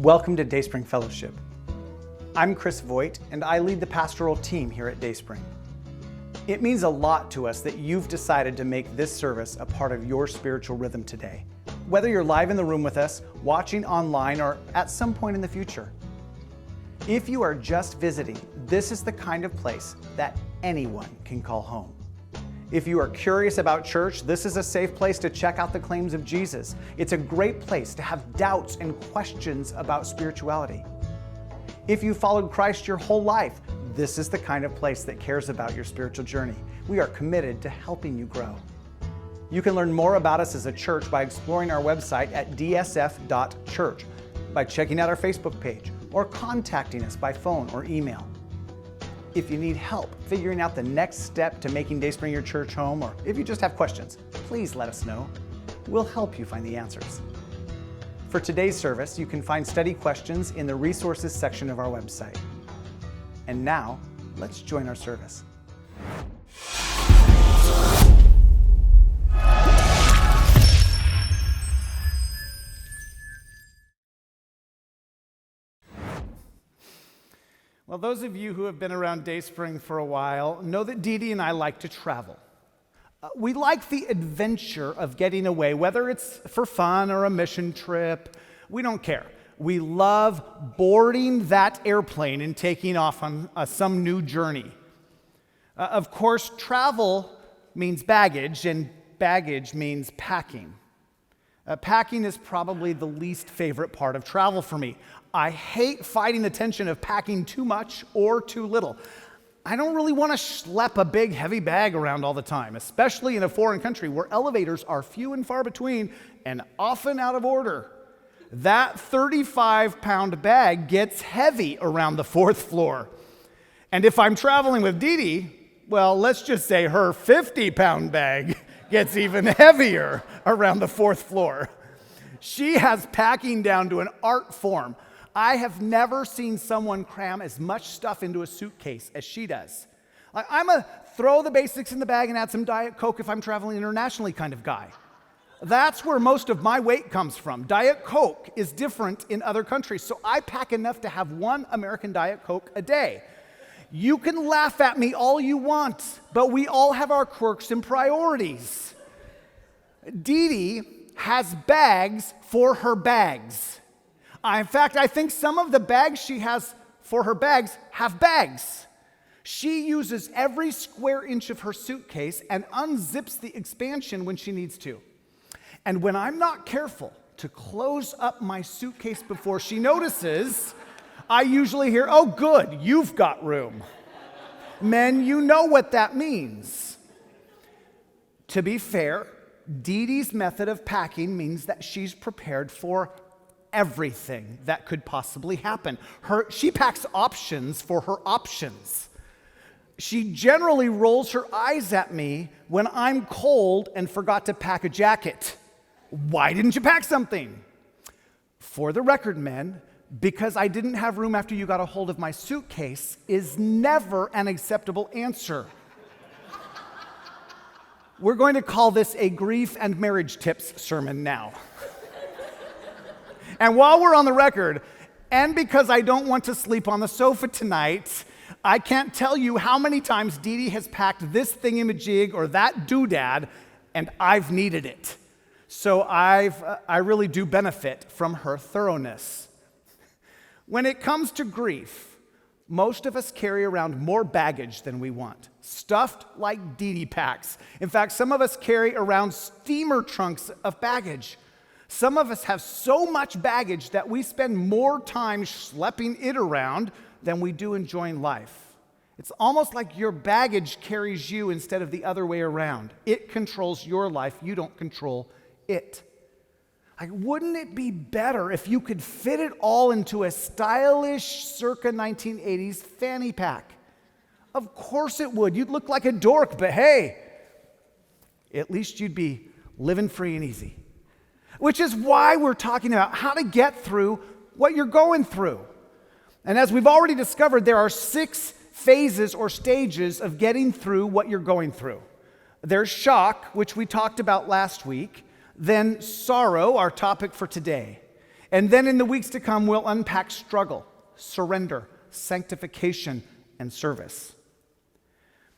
Welcome to Dayspring Fellowship. I'm Chris Voigt, and I lead the pastoral team here at Dayspring. It means a lot to us that you've decided to make this service a part of your spiritual rhythm today, whether you're live in the room with us, watching online, or at some point in the future. If you are just visiting, this is the kind of place that anyone can call home. If you are curious about church, this is a safe place to check out the claims of Jesus. It's a great place to have doubts and questions about spirituality. If you followed Christ your whole life, this is the kind of place that cares about your spiritual journey. We are committed to helping you grow. You can learn more about us as a church by exploring our website at DSF.CHURCH, by checking out our Facebook page, or contacting us by phone or email. If you need help figuring out the next step to making Dayspring your church home, or if you just have questions, please let us know. We'll help you find the answers. For today's service, you can find study questions in the resources section of our website. And now, let's join our service. Well, those of you who have been around Dayspring for a while know that Dee Dee and I like to travel. We like the adventure of getting away, whether it's for fun or a mission trip. We don't care. We love boarding that airplane and taking off on some new journey. Of course, travel means baggage, and baggage means packing. Packing is probably the least favorite part of travel for me. I hate fighting the tension of packing too much or too little. I don't really want to schlep a big heavy bag around all the time, especially in a foreign country where elevators are few and far between and often out of order. That 35-pound bag gets heavy around the fourth floor. And if I'm traveling with Dee Dee, well, let's just say her 50-pound bag gets even heavier around the fourth floor. She has packing down to an art form. I have never seen someone cram as much stuff into a suitcase as she does. I'm a throw the basics in the bag and add some Diet Coke if I'm traveling internationally kind of guy. That's where most of my weight comes from. Diet Coke is different in other countries, so I pack enough to have one American Diet Coke a day. You can laugh at me all you want, but we all have our quirks and priorities. Dee Dee has bags for her bags. In fact, I think some of the bags she has for her bags have bags. She uses every square inch of her suitcase and unzips the expansion when she needs to. And when I'm not careful to close up my suitcase before she notices, I usually hear, "Oh, good, you've got room." Men, you know what that means. To be fair, Dee Dee's method of packing means that she's prepared for everything that could possibly happen. She packs options for her options. She generally rolls her eyes at me when I'm cold and forgot to pack a jacket. Why didn't you pack something? For the record, men, because I didn't have room after you got a hold of my suitcase is never an acceptable answer. We're going to call this a grief and marriage tips sermon now. And while we're on the record, and because I don't want to sleep on the sofa tonight, I can't tell you how many times Dee Dee has packed this thingamajig or that doodad, and I've needed it. So I really do benefit from her thoroughness. When it comes to grief, most of us carry around more baggage than we want, stuffed like Dee Dee packs. In fact, some of us carry around steamer trunks of baggage. Some of us have so much baggage that we spend more time schlepping it around than we do enjoying life. It's almost like your baggage carries you instead of the other way around. It controls your life. You don't control it. Wouldn't it be better if you could fit it all into a stylish circa 1980s fanny pack? Of course it would. You'd look like a dork, but hey, at least you'd be living free and easy. Which is why we're talking about how to get through what you're going through. And as we've already discovered, there are 6 phases or stages of getting through what you're going through. There's shock, which we talked about last week. Then sorrow, our topic for today. And then in the weeks to come, we'll unpack struggle, surrender, sanctification, and service.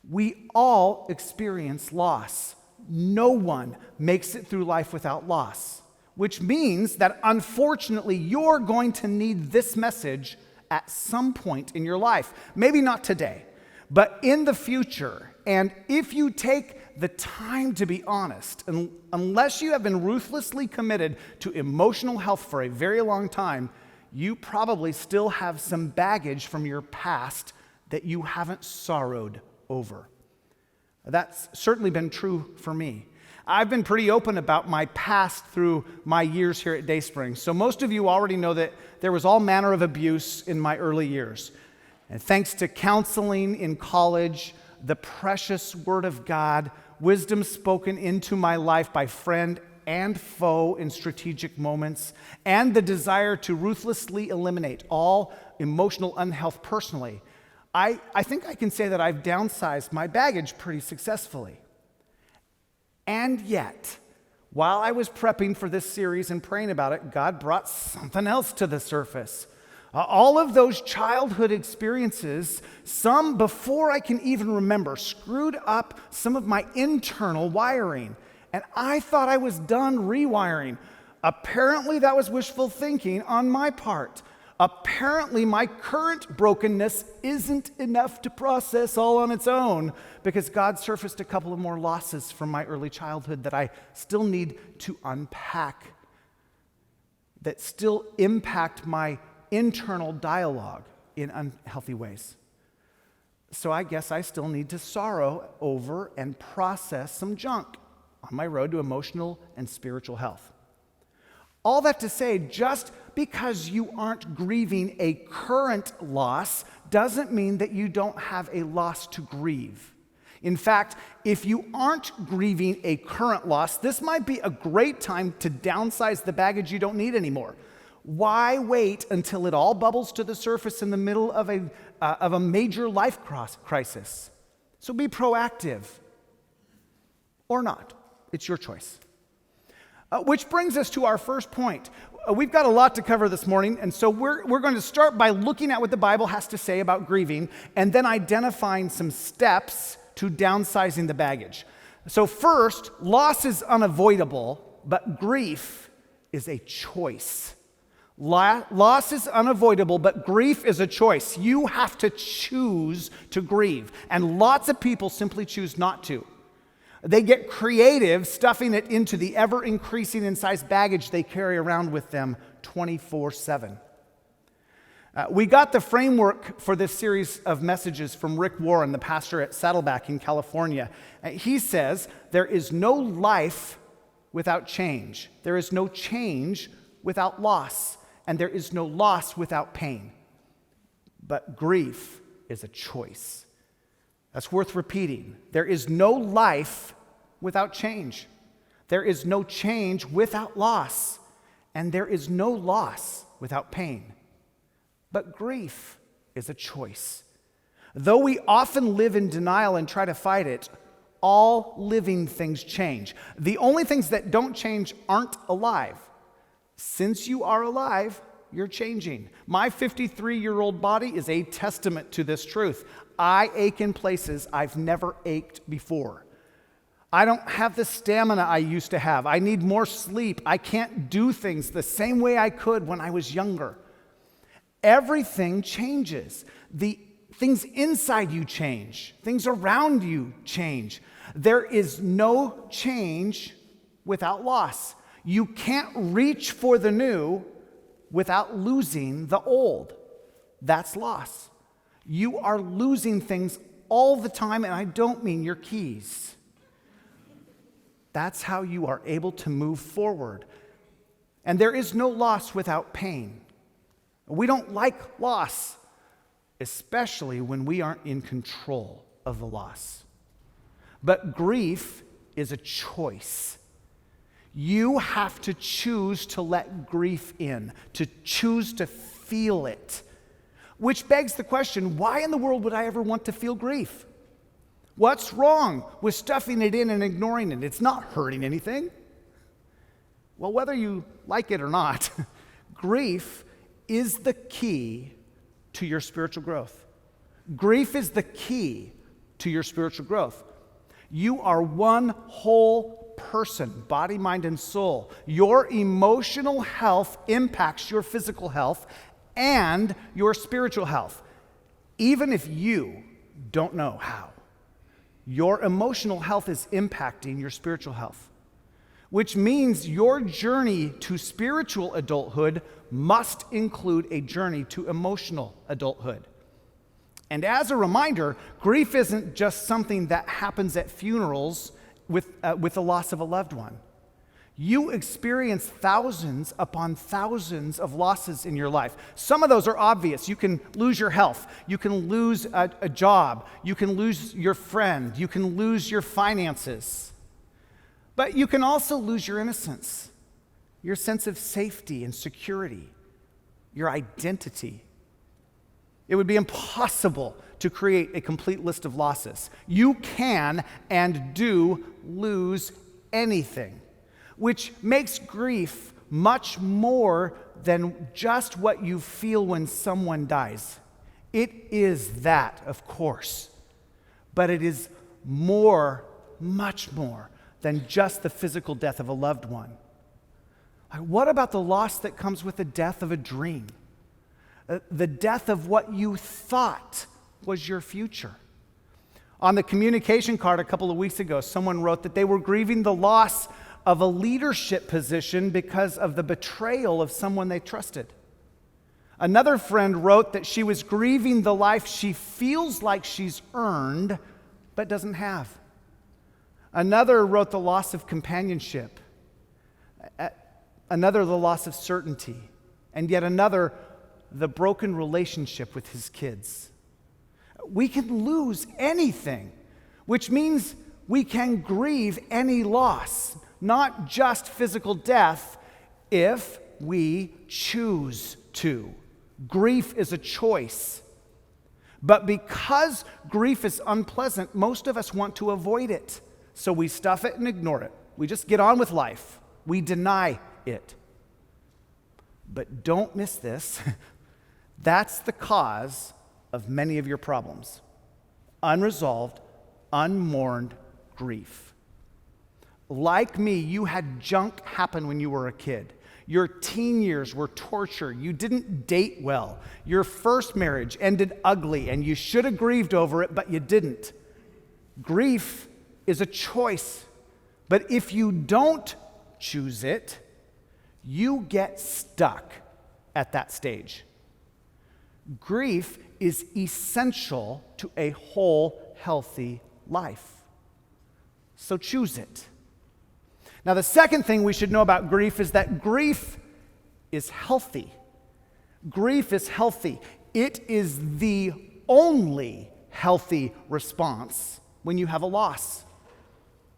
We all experience loss. No one makes it through life without loss, which means that unfortunately you're going to need this message at some point in your life. Maybe not today, but in the future. And if you take the time to be honest, unless you have been ruthlessly committed to emotional health for a very long time, you probably still have some baggage from your past that you haven't sorrowed over. That's certainly been true for me. I've been pretty open about my past through my years here at Dayspring. So most of you already know that there was all manner of abuse in my early years. And thanks to counseling in college, the precious Word of God, wisdom spoken into my life by friend and foe in strategic moments, and the desire to ruthlessly eliminate all emotional unhealth personally, I think I can say that I've downsized my baggage pretty successfully. And yet, while I was prepping for this series and praying about it, God brought something else to the surface. All of those childhood experiences, some before I can even remember, screwed up some of my internal wiring. And I thought I was done rewiring. Apparently, that was wishful thinking on my part. Apparently, my current brokenness isn't enough to process all on its own because God surfaced a couple of more losses from my early childhood that I still need to unpack, that still impact my internal dialogue in unhealthy ways. So I guess I still need to sorrow over and process some junk on my road to emotional and spiritual health. All that to say, just because you aren't grieving a current loss doesn't mean that you don't have a loss to grieve. In fact, if you aren't grieving a current loss, this might be a great time to downsize the baggage you don't need anymore. Why wait until it all bubbles to the surface in the middle of a major life crisis? So be proactive or not. It's your choice. Which brings us to our first point. We've got a lot to cover this morning, and so we're going to start by looking at what the Bible has to say about grieving, and then identifying some steps to downsizing the baggage. So first, loss is unavoidable, but grief is a choice. Loss is unavoidable, but grief is a choice. You have to choose to grieve, and lots of people simply choose not to. They get creative, stuffing it into the ever-increasing in size baggage they carry around with them 24/7. We got the framework for this series of messages from Rick Warren, the pastor at Saddleback in California. He says, there is no life without change. There is no change without loss. And there is no loss without pain. But grief is a choice. That's worth repeating. There is no life without change. There is no change without loss. And there is no loss without pain. But grief is a choice. Though we often live in denial and try to fight it, all living things change. The only things that don't change aren't alive. Since you are alive, you're changing. My 53-year-old body is a testament to this truth. I ache in places I've never ached before. I don't have the stamina I used to have. I need more sleep. I can't do things the same way I could when I was younger. Everything changes. The things inside you change. Things around you change. There is no change without loss. You can't reach for the new without losing the old. That's loss. You are losing things all the time, and I don't mean your keys. That's how you are able to move forward. And there is no loss without pain. We don't like loss, especially when we aren't in control of the loss. But grief is a choice. You have to choose to let grief in, to choose to feel it. Which begs the question, why in the world would I ever want to feel grief? What's wrong with stuffing it in and ignoring it? It's not hurting anything. Well, whether you like it or not, grief is the key to your spiritual growth. Grief is the key to your spiritual growth. You are one whole person, body, mind, and soul. Your emotional health impacts your physical health and your spiritual health, even if you don't know how. Your emotional health is impacting your spiritual health, which means your journey to spiritual adulthood must include a journey to emotional adulthood. And as a reminder, grief isn't just something that happens at funerals with the loss of a loved one. You experience thousands upon thousands of losses in your life. Some of those are obvious. You can lose your health. You can lose a job. You can lose your friend. You can lose your finances. But you can also lose your innocence, your sense of safety and security, your identity. It would be impossible to create a complete list of losses. You can and do lose anything, which makes grief much more than just what you feel when someone dies. It is that, of course, but it is more, much more than just the physical death of a loved one. What about the loss that comes with the death of a dream? The death of what you thought was your future. On the communication card a couple of weeks ago, someone wrote that they were grieving the loss of a leadership position because of the betrayal of someone they trusted. Another friend wrote that she was grieving the life she feels like she's earned but doesn't have. Another wrote the loss of companionship. Another, the loss of certainty. And yet another, the broken relationship with his kids. We can lose anything, which means we can grieve any loss, not just physical death, if we choose to. Grief is a choice. But because grief is unpleasant, most of us want to avoid it. So we stuff it and ignore it. We just get on with life. We deny it. But don't miss this. That's the cause of many of your problems. Unresolved, unmourned grief. Like me, you had junk happen when you were a kid. Your teen years were torture. You didn't date well. Your first marriage ended ugly, and you should have grieved over it, but you didn't. Grief is a choice. But if you don't choose it, you get stuck at that stage. Grief is essential to a whole, healthy life. So choose it. Now, the second thing we should know about grief is that grief is healthy. Grief is healthy. It is the only healthy response when you have a loss.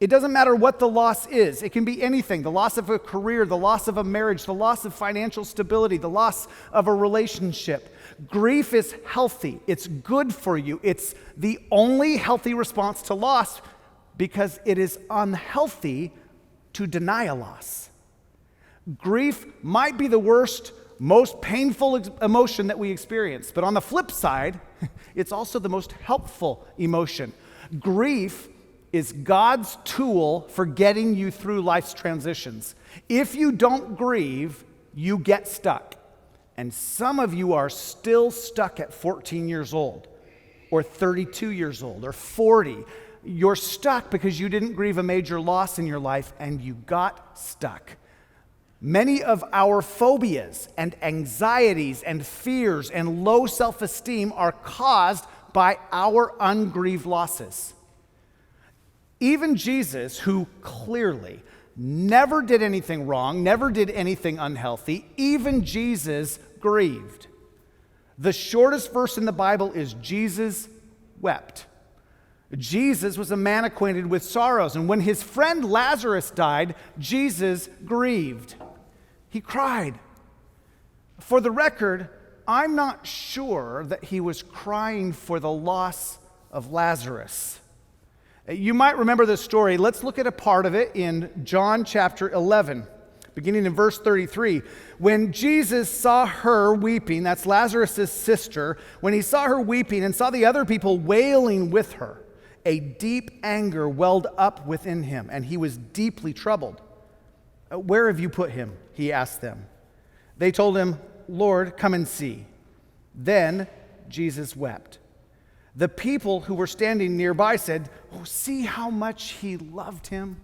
It doesn't matter what the loss is. It can be anything. The loss of a career, the loss of a marriage, the loss of financial stability, the loss of a relationship. Grief is healthy. It's good for you. It's the only healthy response to loss because it is unhealthy to deny a loss. Grief might be the worst, most painful emotion that we experience, but on the flip side, it's also the most helpful emotion. Grief is God's tool for getting you through life's transitions. If you don't grieve, you get stuck. And some of you are still stuck at 14 years old, or 32 years old, or 40. You're stuck because you didn't grieve a major loss in your life and you got stuck. Many of our phobias and anxieties and fears and low self-esteem are caused by our ungrieved losses. Even Jesus, who clearly never did anything wrong, never did anything unhealthy, even Jesus grieved. The shortest verse in the Bible is Jesus wept. Jesus was a man acquainted with sorrows, and when his friend Lazarus died, Jesus grieved. He cried. For the record, I'm not sure that he was crying for the loss of Lazarus. You might remember this story. Let's look at a part of it in John chapter 11. beginning in verse 33. When Jesus saw her weeping, that's Lazarus' sister, when he saw her weeping and saw the other people wailing with her, a deep anger welled up within him, and he was deeply troubled. Where have you put him? He asked them. They told him, Lord, come and see. Then Jesus wept. The people who were standing nearby said, oh, see how much he loved him.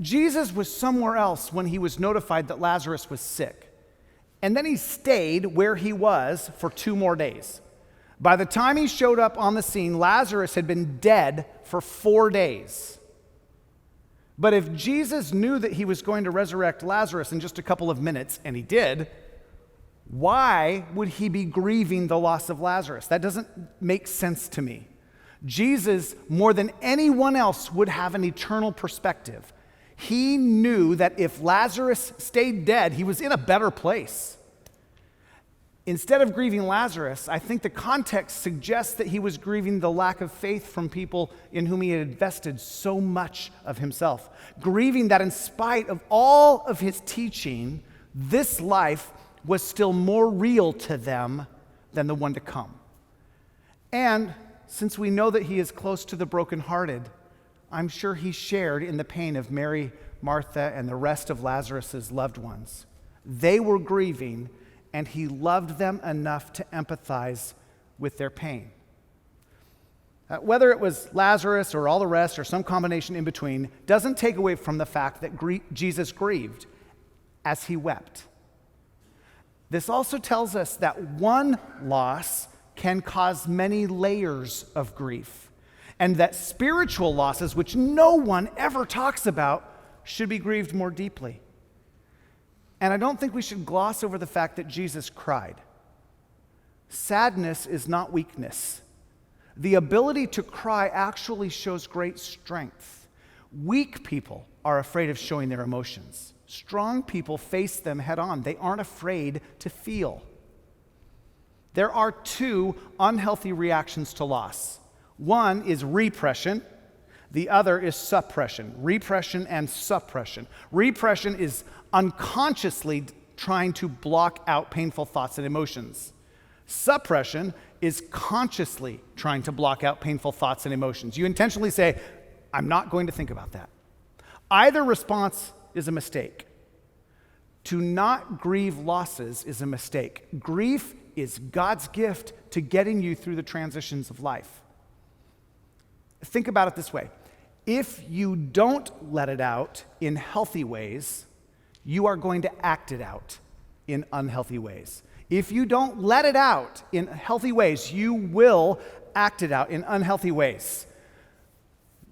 Jesus was somewhere else when he was notified that Lazarus was sick. And then he stayed where he was for 2 more days. By the time he showed up on the scene, Lazarus had been dead for 4 days. But if Jesus knew that he was going to resurrect Lazarus in just a couple of minutes, and he did, why would he be grieving the loss of Lazarus? That doesn't make sense to me. Jesus, more than anyone else, would have an eternal perspective. He knew that if Lazarus stayed dead, he was in a better place. Instead of grieving Lazarus, I think the context suggests that he was grieving the lack of faith from people in whom he had invested so much of himself. Grieving that in spite of all of his teaching, this life was still more real to them than the one to come. And since we know that he is close to the brokenhearted, I'm sure he shared in the pain of Mary, Martha, and the rest of Lazarus' loved ones. They were grieving, and he loved them enough to empathize with their pain. Whether it was Lazarus or all the rest or some combination in between doesn't take away from the fact that Jesus grieved as he wept. This also tells us that one loss can cause many layers of grief, and that spiritual losses, which no one ever talks about, should be grieved more deeply. And I don't think we should gloss over the fact that Jesus cried. Sadness is not weakness. The ability to cry actually shows great strength. Weak people are afraid of showing their emotions. Strong people face them head on. They aren't afraid to feel. There are 2 unhealthy reactions to loss. One is repression. The other is suppression. Repression and suppression. Repression is unconsciously trying to block out painful thoughts and emotions. Suppression is consciously trying to block out painful thoughts and emotions. You intentionally say, I'm not going to think about that. Either response is a mistake. To not grieve losses is a mistake. Grief is God's gift to getting you through the transitions of life. Think about it this way. If you don't let it out in healthy ways, you are going to act it out in unhealthy ways. If you don't let it out in healthy ways, you will act it out in unhealthy ways.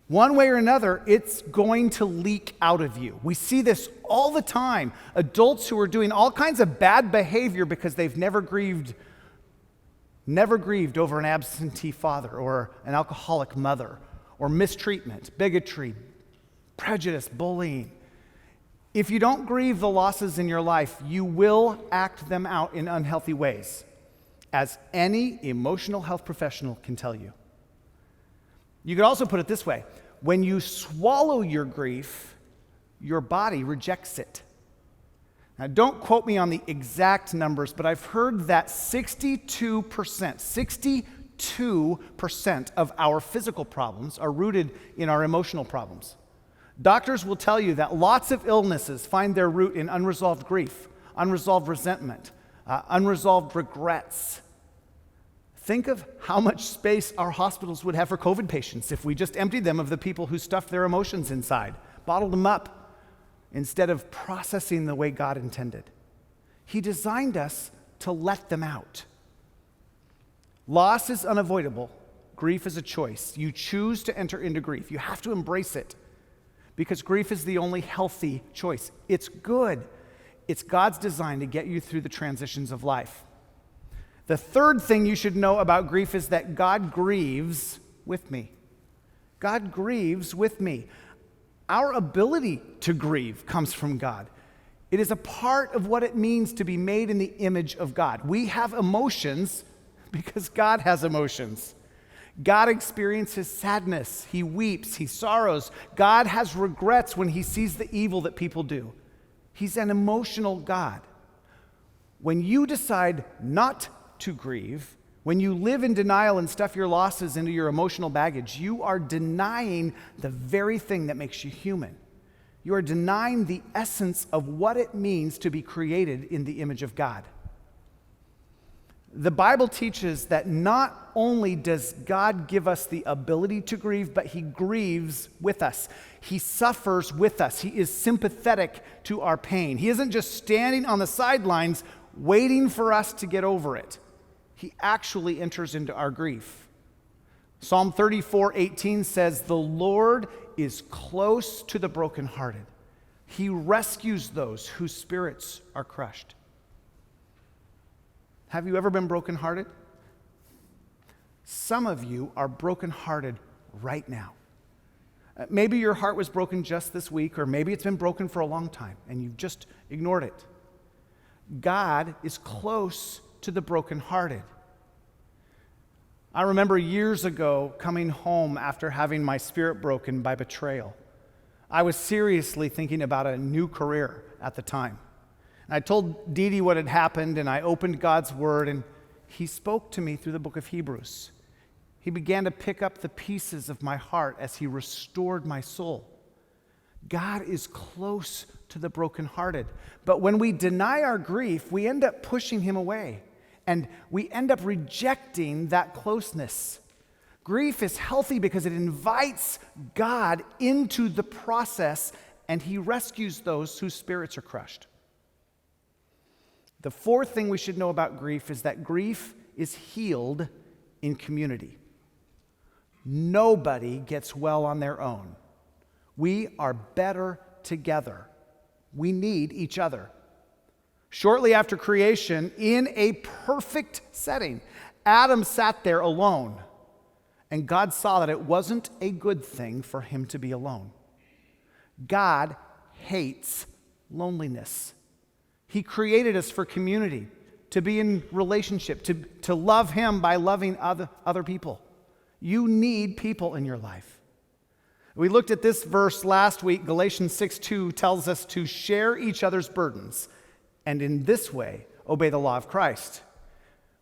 One way or another, it's going to leak out of you. We see this all the time. Adults who are doing all kinds of bad behavior because they've never grieved over an absentee father or an alcoholic mother, or mistreatment, bigotry, prejudice, bullying. If you don't grieve the losses in your life, you will act them out in unhealthy ways, as any emotional health professional can tell you. You could also put it this way. When you swallow your grief, your body rejects it. Now, don't quote me on the exact numbers, but I've heard that 62% of our physical problems are rooted in our emotional problems. Doctors will tell you that lots of illnesses find their root in unresolved grief, unresolved resentment, unresolved regrets. Think of how much space our hospitals would have for COVID patients if we just emptied them of the people who stuffed their emotions inside, bottled them up, instead of processing the way God intended. He designed us to let them out. Loss is unavoidable. Grief is a choice. You choose to enter into grief. You have to embrace it because grief is the only healthy choice. It's good. It's God's design to get you through the transitions of life. The third thing you should know about grief is that God grieves with me. God grieves with me. Our ability to grieve comes from God. It is a part of what it means to be made in the image of God. We have emotions because God has emotions. God experiences sadness. He weeps. He sorrows. God has regrets when he sees the evil that people do. He's an emotional God. When you decide not to grieve, when you live in denial and stuff your losses into your emotional baggage, you are denying the very thing that makes you human. You are denying the essence of what it means to be created in the image of God. The Bible teaches that not only does God give us the ability to grieve, but he grieves with us. He suffers with us. He is sympathetic to our pain. He isn't just standing on the sidelines waiting for us to get over it. He actually enters into our grief. Psalm 34:18 says, "The Lord is close to the brokenhearted. He rescues those whose spirits are crushed." Have you ever been brokenhearted? Some of you are brokenhearted right now. Maybe your heart was broken just this week, or maybe it's been broken for a long time and you've just ignored it. God is close to the brokenhearted. I remember years ago coming home after having my spirit broken by betrayal. I was seriously thinking about a new career at the time. I told Dee Dee what had happened, and I opened God's Word, and he spoke to me through the book of Hebrews. He began to pick up the pieces of my heart as he restored my soul. God is close to the brokenhearted. But when we deny our grief, we end up pushing him away, and we end up rejecting that closeness. Grief is healthy because it invites God into the process, and he rescues those whose spirits are crushed. The fourth thing we should know about grief is that grief is healed in community. Nobody gets well on their own. We are better together. We need each other. Shortly after creation, in a perfect setting, Adam sat there alone, and God saw that it wasn't a good thing for him to be alone. God hates loneliness. He created us for community, to be in relationship, to love him by loving other people. You need people in your life. We looked at this verse last week. Galatians 6:2 tells us to share each other's burdens, and in this way, obey the law of Christ.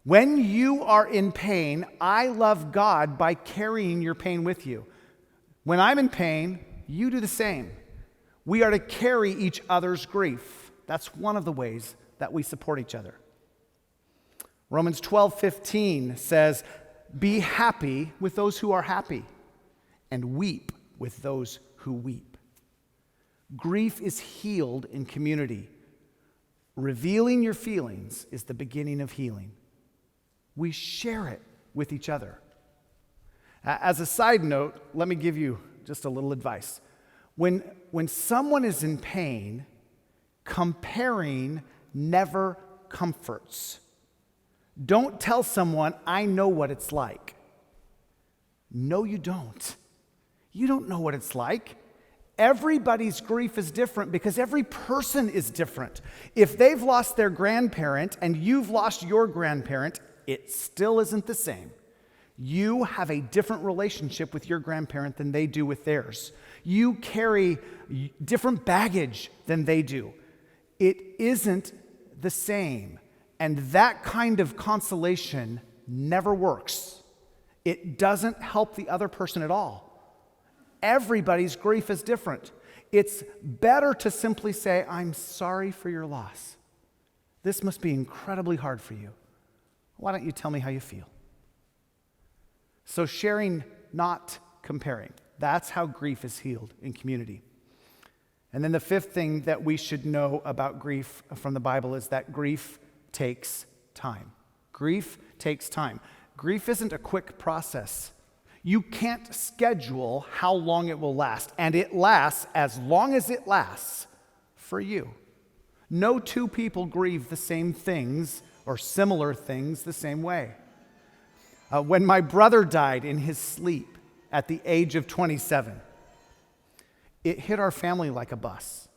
When you are in pain, I love God by carrying your pain with you. When I'm in pain, you do the same. We are to carry each other's grief. That's one of the ways that we support each other. Romans 12:15 says, "Be happy with those who are happy, and weep with those who weep." Grief is healed in community. Revealing your feelings is the beginning of healing. We share it with each other. As a side note, let me give you just a little advice. When someone is in pain, comparing never comforts. Don't tell someone, "I know what it's like." No, you don't. You don't know what it's like. Everybody's grief is different because every person is different. If they've lost their grandparent and you've lost your grandparent, it still isn't the same. You have a different relationship with your grandparent than they do with theirs. You carry different baggage than they do. It isn't the same. And that kind of consolation never works. It doesn't help the other person at all. Everybody's grief is different. It's better to simply say, "I'm sorry for your loss. This must be incredibly hard for you. Why don't you tell me how you feel?" So sharing, not comparing. That's how grief is healed in community. And then the fifth thing that we should know about grief from the Bible is that grief takes time. Grief takes time. Grief isn't a quick process. You can't schedule how long it will last, and it lasts as long as it lasts for you. No two people grieve the same things or similar things the same way. When my brother died in his sleep at the age of 27, it hit our family like a bus.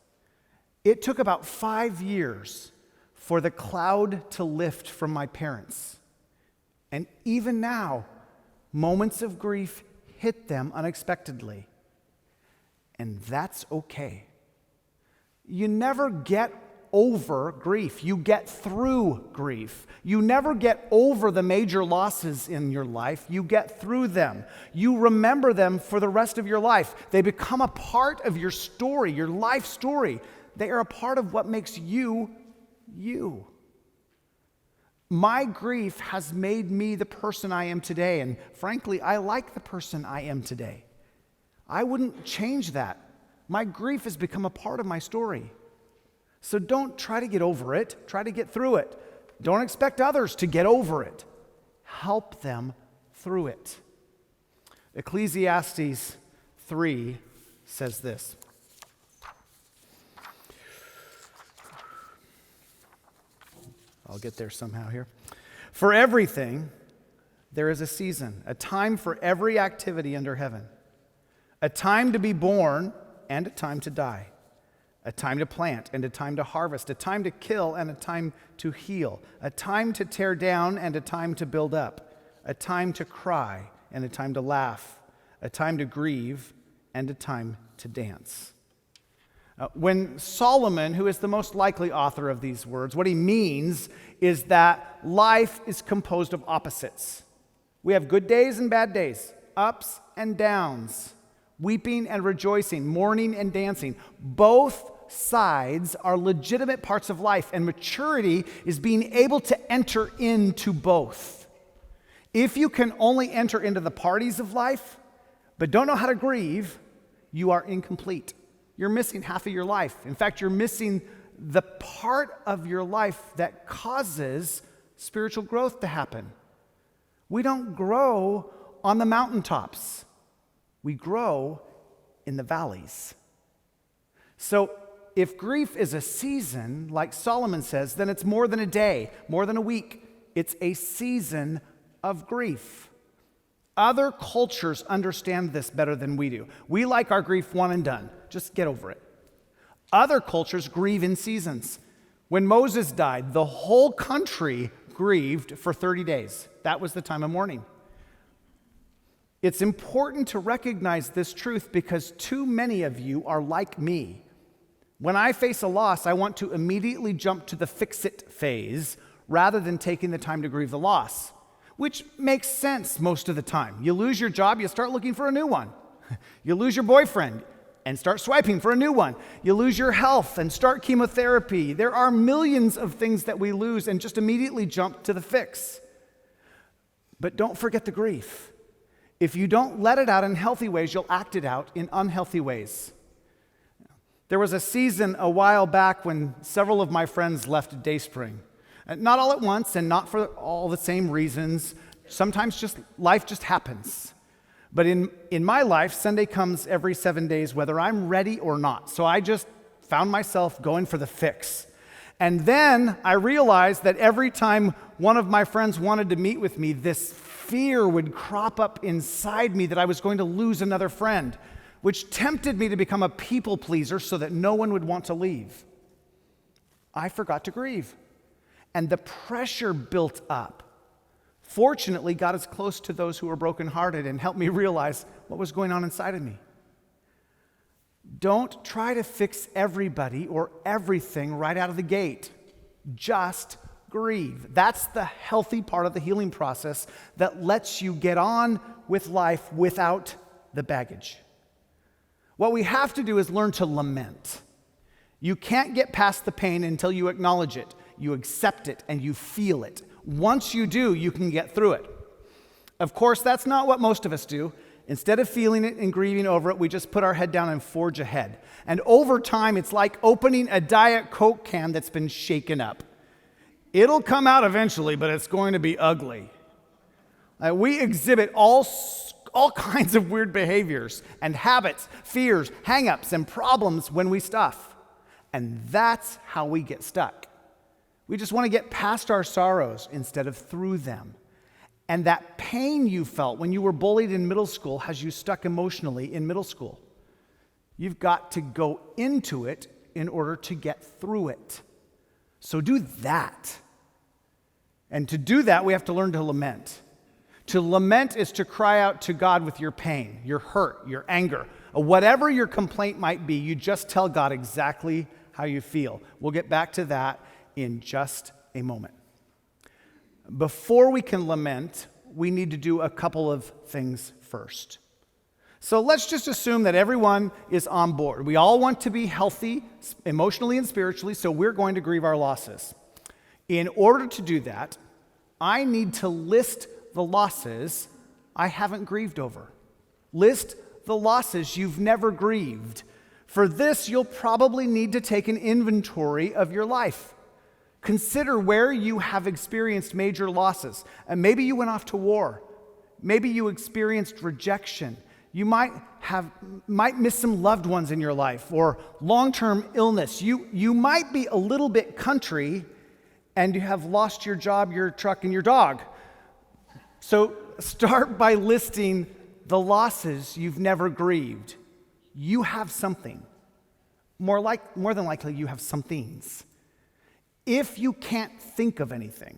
It took about 5 years for the cloud to lift from my parents. And even now, Moments of grief hit them unexpectedly. And that's okay. You never get over grief. You get through grief. You never get over the major losses in your life. You get through them. You remember them for the rest of your life. They become a part of your story, your life story. They are a part of what makes you, you. My grief has made me the person I am today, and frankly, I like the person I am today. I wouldn't change that. My grief has become a part of my story. So don't try to get over it. Try to get through it. Don't expect others to get over it. Help them through it. Ecclesiastes 3 says this. I'll get there somehow here. For everything, there is a season, a time for every activity under heaven, a time to be born and a time to die, a time to plant and a time to harvest, a time to kill and a time to heal, a time to tear down and a time to build up, a time to cry and a time to laugh, a time to grieve and a time to dance. When Solomon, who is the most likely author of these words, what he means is that life is composed of opposites. We have good days and bad days, ups and downs, weeping and rejoicing, mourning and dancing. Both sides are legitimate parts of life, and maturity is being able to enter into both. If you can only enter into the parties of life, but don't know how to grieve, you are incomplete. You're missing half of your life. In fact, you're missing the part of your life that causes spiritual growth to happen. We don't grow on the mountaintops. We grow in the valleys. So if grief is a season, like Solomon says, then it's more than a day, more than a week. It's a season of grief. Other cultures understand this better than we do. We like our grief one and done. Just get over it. Other cultures grieve in seasons. When Moses died, the whole country grieved for 30 days. That was the time of mourning. It's important to recognize this truth because too many of you are like me. When I face a loss, I want to immediately jump to the fix-it phase rather than taking the time to grieve the loss, which makes sense most of the time. You lose your job, you start looking for a new one. You lose your boyfriend and start swiping for a new one. You lose your health and start chemotherapy. There are millions of things that we lose and just immediately jump to the fix. But don't forget the grief. If you don't let it out in healthy ways, you'll act it out in unhealthy ways. There was a season a while back when several of my friends left Dayspring. Not all at once and not for all the same reasons. Sometimes just life just happens. But in my life, Sunday comes every 7 days, whether I'm ready or not. So I just found myself going for the fix. And then I realized that every time one of my friends wanted to meet with me, this fear would crop up inside me that I was going to lose another friend, which tempted me to become a people pleaser so that no one would want to leave. I forgot to grieve. And the pressure built up. Fortunately, God is close to those who are brokenhearted and helped me realize what was going on inside of me. Don't try to fix everybody or everything right out of the gate. Just grieve. That's the healthy part of the healing process that lets you get on with life without the baggage. What we have to do is learn to lament. You can't get past the pain until you acknowledge it, you accept it, and you feel it. Once you do, you can get through it. Of course, that's not what most of us do. Instead of feeling it and grieving over it, we just put our head down and forge ahead. And over time, it's like opening a Diet Coke can that's been shaken up. It'll come out eventually, but it's going to be ugly. We exhibit all kinds of weird behaviors and habits, fears, hang-ups, and problems when we stuff. And that's how we get stuck. We just want to get past our sorrows instead of through them. And that pain you felt when you were bullied in middle school has you stuck emotionally in middle school. You've got to go into it in order to get through it. So do that. And to do that, we have to learn to lament. To lament is to cry out to God with your pain, your hurt, your anger. Whatever your complaint might be, you just tell God exactly how you feel. We'll get back to that in just a moment. Before we can lament, we need to do a couple of things first. So let's just assume that everyone is on board. We all want to be healthy emotionally and spiritually, so we're going to grieve our losses. In order to do that, I need to list the losses I haven't grieved over. List the losses you've never grieved. For this, you'll probably need to take an inventory of your life. Consider where you have experienced major losses. And maybe you went off to war. Maybe you experienced rejection. You might miss some loved ones in your life or long-term illness. You might be a little bit country and you have lost your job, your truck, and your dog. So start by listing the losses you've never grieved. You have something. More than likely, you have some things. If you can't think of anything,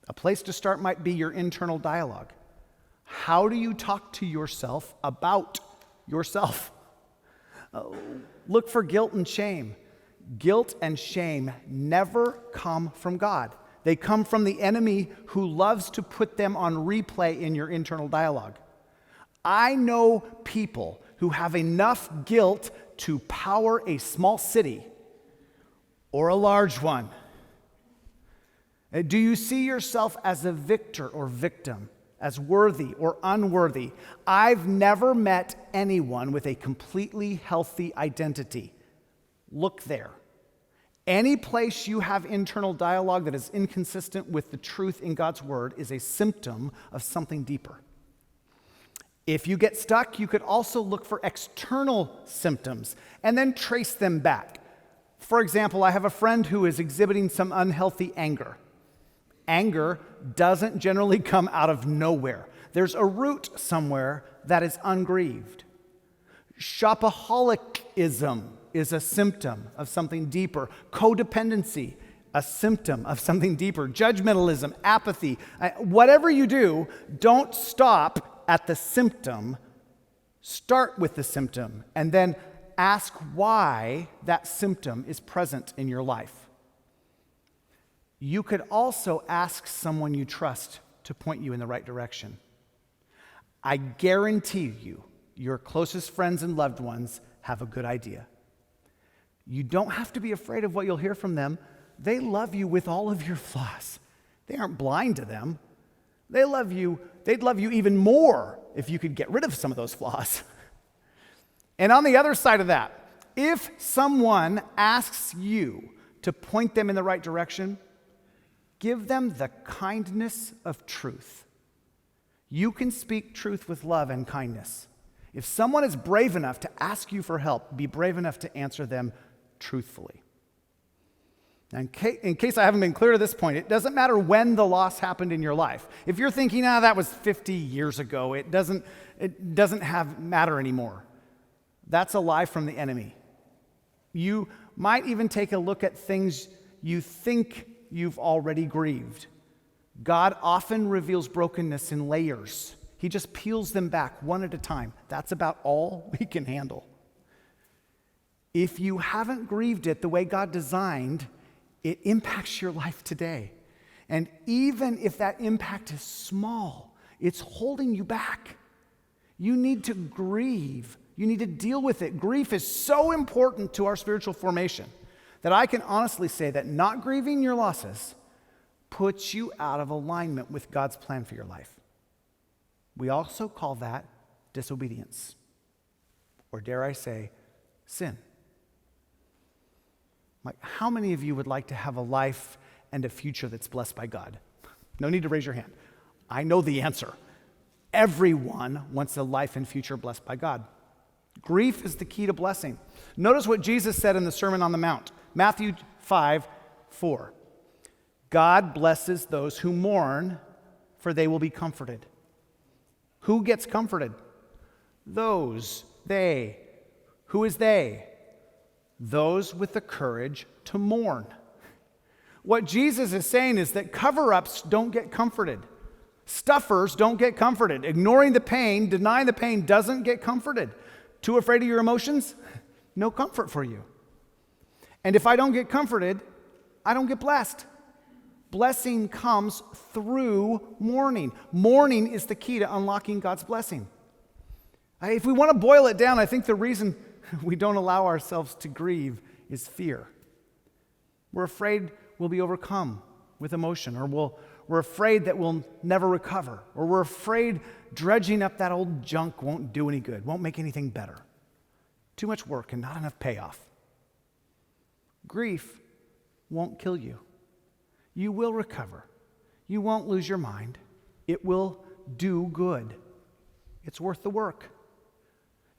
a place to start might be your internal dialogue. How do you talk to yourself about yourself? Look for guilt and shame. Guilt and shame never come from God. They come from the enemy who loves to put them on replay in your internal dialogue. I know people who have enough guilt to power a small city or a large one. Do you see yourself as a victor or victim, as worthy or unworthy? I've never met anyone with a completely healthy identity. Look there. Any place you have internal dialogue that is inconsistent with the truth in God's word is a symptom of something deeper. If you get stuck, you could also look for external symptoms and then trace them back. For example, I have a friend who is exhibiting some unhealthy anger. Anger doesn't generally come out of nowhere. There's a root somewhere that is ungrieved. Shopaholicism is a symptom of something deeper. Codependency, a symptom of something deeper. Judgmentalism, apathy. Whatever you do, don't stop at the symptom. Start with the symptom and then ask why that symptom is present in your life. You could also ask someone you trust to point you in the right direction. I guarantee you, your closest friends and loved ones have a good idea. You don't have to be afraid of what you'll hear from them. They love you with all of your flaws. They aren't blind to them. They love you. They'd love you even more if you could get rid of some of those flaws. And on the other side of that, if someone asks you to point them in the right direction, give them the kindness of truth. You can speak truth with love and kindness. If someone is brave enough to ask you for help, be brave enough to answer them truthfully. Now, in case I haven't been clear to this point, it doesn't matter when the loss happened in your life. If you're thinking, that was 50 years ago, it doesn't matter anymore. That's a lie from the enemy. You might even take a look at things you think you've already grieved. God often reveals brokenness in layers. He just peels them back one at a time. That's about all we can handle. If you haven't grieved it the way God designed, it impacts your life today. And even if that impact is small, it's holding you back. You need to grieve. You need to deal with it. Grief is so important to our spiritual formation that I can honestly say that not grieving your losses puts you out of alignment with God's plan for your life. We also call that disobedience, or dare I say, sin. Like, how many of you would like to have a life and a future that's blessed by God? No need to raise your hand. I know the answer. Everyone wants a life and future blessed by God. Grief is the key to blessing. Notice what Jesus said in the Sermon on the Mount, Matthew 5:4. God blesses those who mourn, for they will be comforted. Who gets comforted? They. Who is they? Those with the courage to mourn. What Jesus is saying is that cover-ups don't get comforted. Stuffers don't get comforted. Ignoring the pain, denying the pain doesn't get comforted. Too afraid of your emotions? No comfort for you. And if I don't get comforted, I don't get blessed. Blessing comes through mourning. Mourning is the key to unlocking God's blessing. If we want to boil it down, I think the reason we don't allow ourselves to grieve is fear. We're afraid we'll be overcome with emotion, or we're afraid that we'll never recover, or we're afraid dredging up that old junk won't do any good, won't make anything better. Too much work and not enough payoff. Grief won't kill you. You will recover. You won't lose your mind. It will do good. It's worth the work.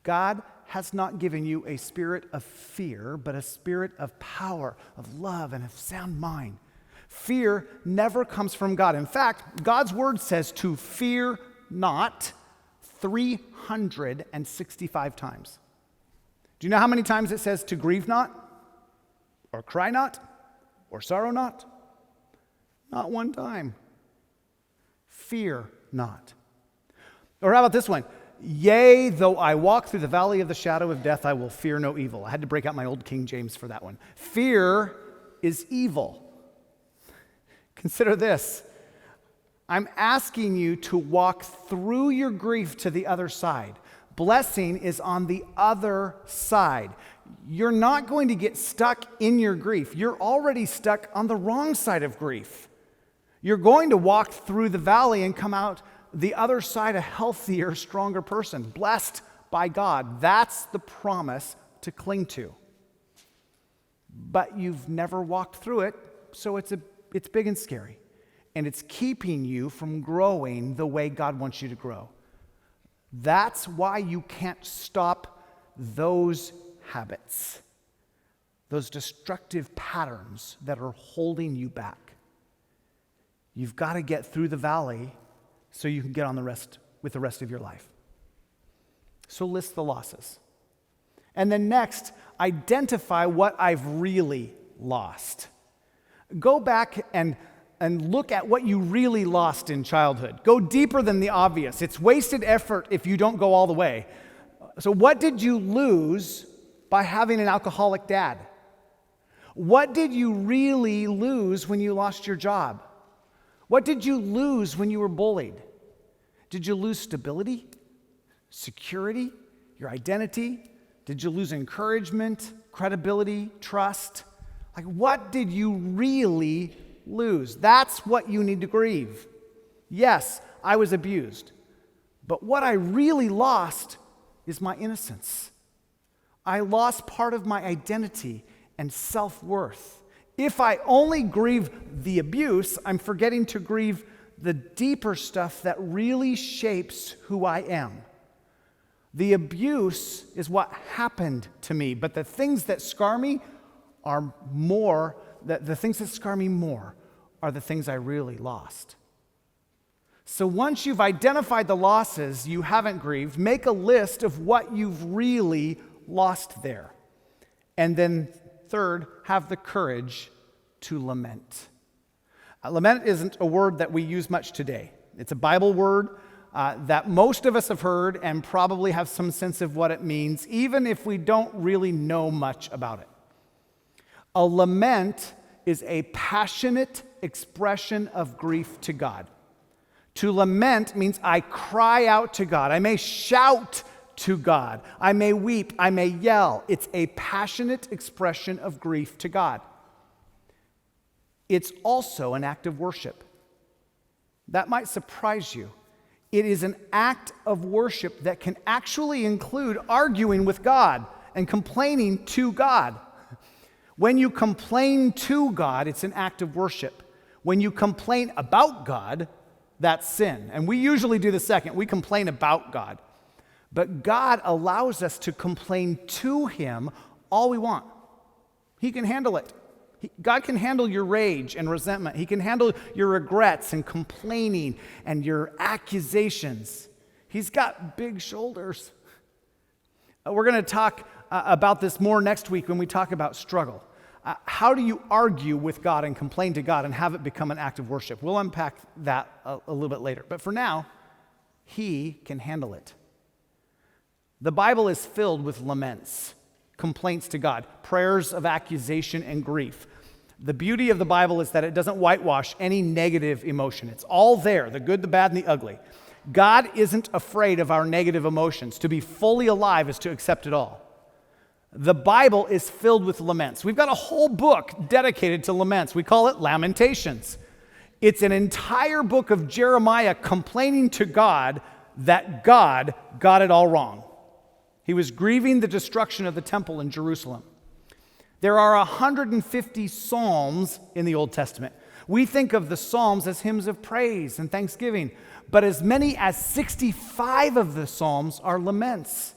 God has not given you a spirit of fear, but a spirit of power, of love, and of sound mind. Fear never comes from God. In fact, God's word says to fear not 365 times. Do you know how many times it says to grieve not? Or cry not? Or sorrow not? Not one time. Fear not. Or how about this one? Yea, though I walk through the valley of the shadow of death, I will fear no evil. I had to break out my old King James for that one. Fear is evil. Consider this. I'm asking you to walk through your grief to the other side. Blessing is on the other side. You're not going to get stuck in your grief. You're already stuck on the wrong side of grief. You're going to walk through the valley and come out the other side a healthier, stronger person, blessed by God. That's the promise to cling to. But you've never walked through it, so it's big and scary. And it's keeping you from growing the way God wants you to grow. That's why you can't stop those habits, those destructive patterns that are holding you back. You've got to get through the valley so you can get on with the rest of your life. So list the losses. And then next, identify what I've really lost. Go back and look at what you really lost in childhood. Go deeper than the obvious. It's wasted effort if you don't go all the way. So what did you lose by having an alcoholic dad? What did you really lose when you lost your job? What did you lose when you were bullied? Did you lose stability, security, your identity? Did you lose encouragement, credibility, trust? Like, what did you really lose? That's what you need to grieve. Yes, I was abused, but what I really lost is my innocence. I lost part of my identity and self-worth. If I only grieve the abuse, I'm forgetting to grieve the deeper stuff that really shapes who I am. The abuse is what happened to me, but the things that scar me are more, the things that scar me more are the things I really lost. So once you've identified the losses you haven't grieved, make a list of what you've really lost there. And then third, have the courage to lament. Lament isn't a word that we use much today. It's a Bible word that most of us have heard and probably have some sense of what it means, even if we don't really know much about it. A lament is a passionate expression of grief to God. To lament means I cry out to God. I may shout to God. I may weep. I may yell. It's a passionate expression of grief to God. It's also an act of worship. That might surprise you. It is an act of worship that can actually include arguing with God and complaining to God. When you complain to God, it's an act of worship. When you complain about God, that's sin. And we usually do the second. We complain about God. But God allows us to complain to Him all we want. He can handle it. God can handle your rage and resentment. He can handle your regrets and complaining and your accusations. He's got big shoulders. We're going to talk about this more next week when we talk about struggle. How do you argue with God and complain to God and have it become an act of worship? We'll unpack that a little bit later. But for now, he can handle it. The Bible is filled with laments, complaints to God, prayers of accusation and grief. The beauty of the Bible is that it doesn't whitewash any negative emotion. It's all there, the good, the bad, and the ugly. God isn't afraid of our negative emotions. To be fully alive is to accept it all. The Bible is filled with laments. We've got a whole book dedicated to laments. We call it Lamentations. It's an entire book of Jeremiah complaining to God that God got it all wrong. He was grieving the destruction of the temple in Jerusalem. There are 150 psalms in the Old Testament. We think of the psalms as hymns of praise and thanksgiving, but as many as 65 of the psalms are laments.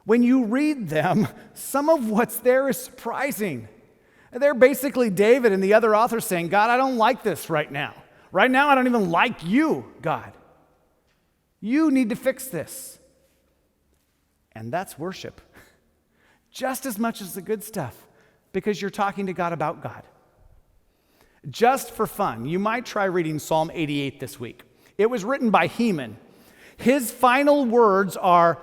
When you read them, some of what's there is surprising. They're basically David and the other authors saying, God, I don't like this right now. Right now, I don't even like you, God. You need to fix this. And that's worship, just as much as the good stuff, because you're talking to God about God. Just for fun, you might try reading Psalm 88 this week. It was written by Heman. His final words are,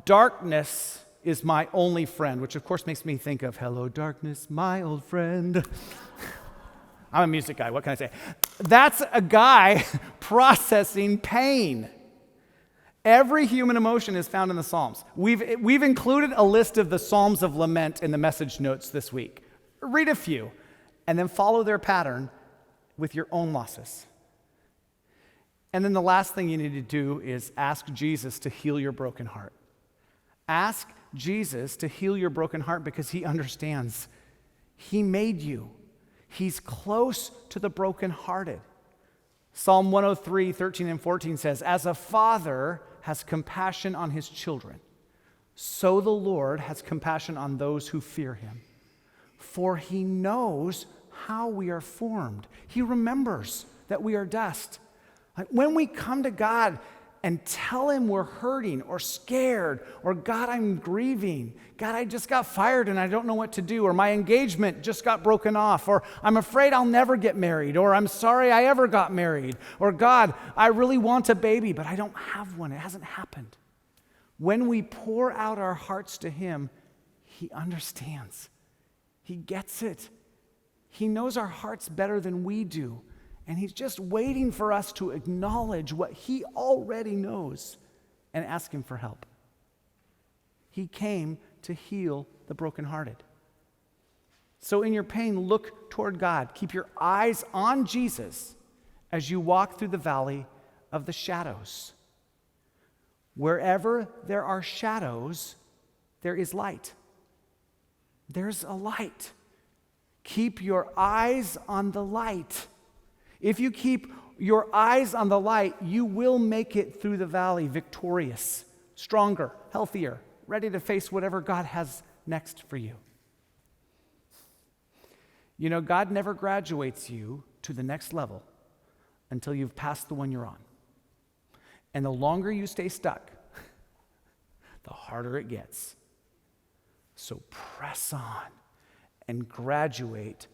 darkness is my only friend, which of course makes me think of, hello, darkness, my old friend. I'm a music guy, what can I say? That's a guy processing pain. Every human emotion is found in the Psalms. We've included a list of the Psalms of Lament in the message notes this week. Read a few, and then follow their pattern with your own losses. And then the last thing you need to do is ask Jesus to heal your broken heart. Ask Jesus to heal your broken heart because he understands. He made you. He's close to the brokenhearted. Psalm 103, 13 and 14 says, as a father has compassion on his children, so the Lord has compassion on those who fear him. For he knows how we are formed. He remembers that we are dust. Like when we come to God and tell him we're hurting or scared, or God, I'm grieving. God, I just got fired and I don't know what to do, or my engagement just got broken off, or I'm afraid I'll never get married, or I'm sorry I ever got married, or God, I really want a baby, but I don't have one. It hasn't happened. When we pour out our hearts to him, he understands. He gets it. He knows our hearts better than we do. And he's just waiting for us to acknowledge what he already knows and ask him for help. He came to heal the brokenhearted. So in your pain, look toward God. Keep your eyes on Jesus as you walk through the valley of the shadows. Wherever there are shadows, there is light. There's a light. Keep your eyes on the light. If you keep your eyes on the light, you will make it through the valley victorious, stronger, healthier, ready to face whatever God has next for you. You know, God never graduates you to the next level until you've passed the one you're on. And the longer you stay stuck, the harder it gets. So press on and graduate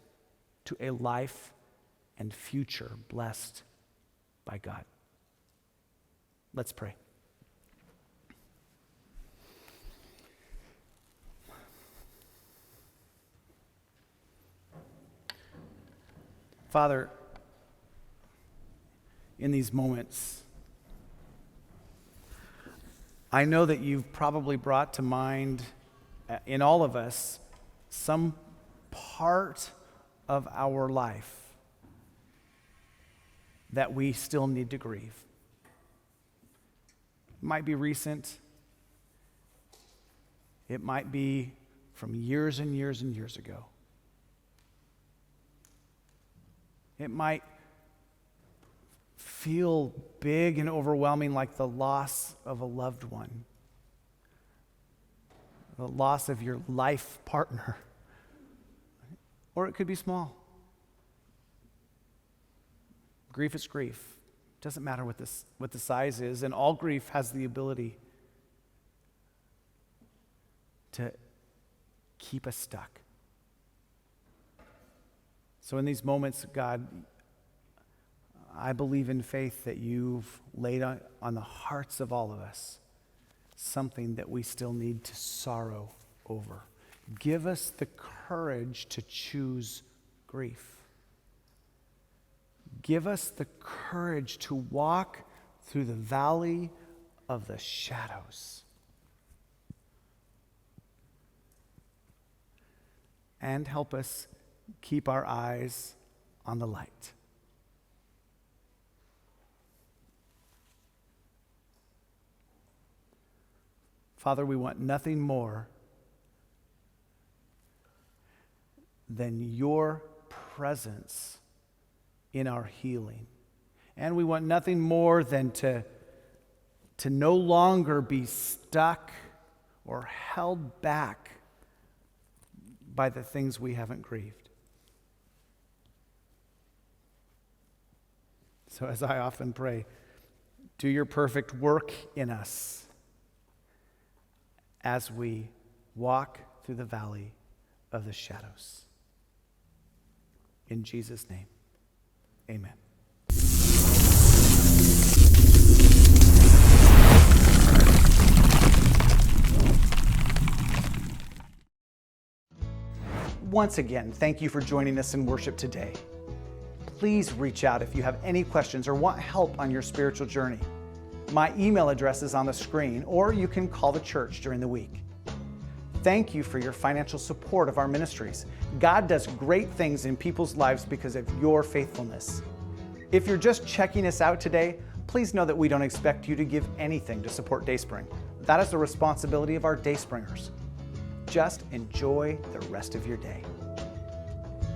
to a life and future blessed by God. Let's pray. Father, in these moments, I know that you've probably brought to mind in all of us some part of our life that we still need to grieve. It might be recent. It might be from years and years and years ago. It might feel big and overwhelming, like the loss of a loved one, the loss of your life partner. Or it could be small. Grief is grief. It doesn't matter what the size is, and all grief has the ability to keep us stuck. So in these moments, God, I believe in faith that you've laid on the hearts of all of us something that we still need to sorrow over. Give us the courage to choose grief. Give us the courage to walk through the valley of the shadows. And help us keep our eyes on the light. Father, we want nothing more than your presence in our healing. And we want nothing more than to no longer be stuck or held back by the things we haven't grieved. So as I often pray, do your perfect work in us as we walk through the valley of the shadows. In Jesus' name, amen. Once again, thank you for joining us in worship today. Please reach out if you have any questions or want help on your spiritual journey. My email address is on the screen, or you can call the church during the week. Thank you for your financial support of our ministries. God does great things in people's lives because of your faithfulness. If you're just checking us out today, please know that we don't expect you to give anything to support Dayspring. That is the responsibility of our Dayspringers. Just enjoy the rest of your day.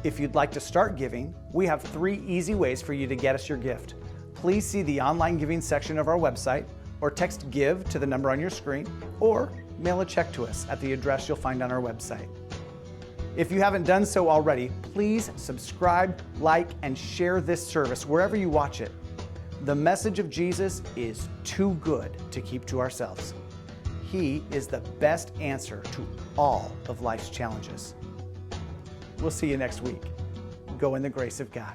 If you'd like to start giving, we have 3 easy ways for you to get us your gift. Please see the online giving section of our website, or text GIVE to the number on your screen, or mail a check to us at the address you'll find on our website. If you haven't done so already, please subscribe, like, and share this service wherever you watch it. The message of Jesus is too good to keep to ourselves. He is the best answer to all of life's challenges. We'll see you next week. Go in the grace of God.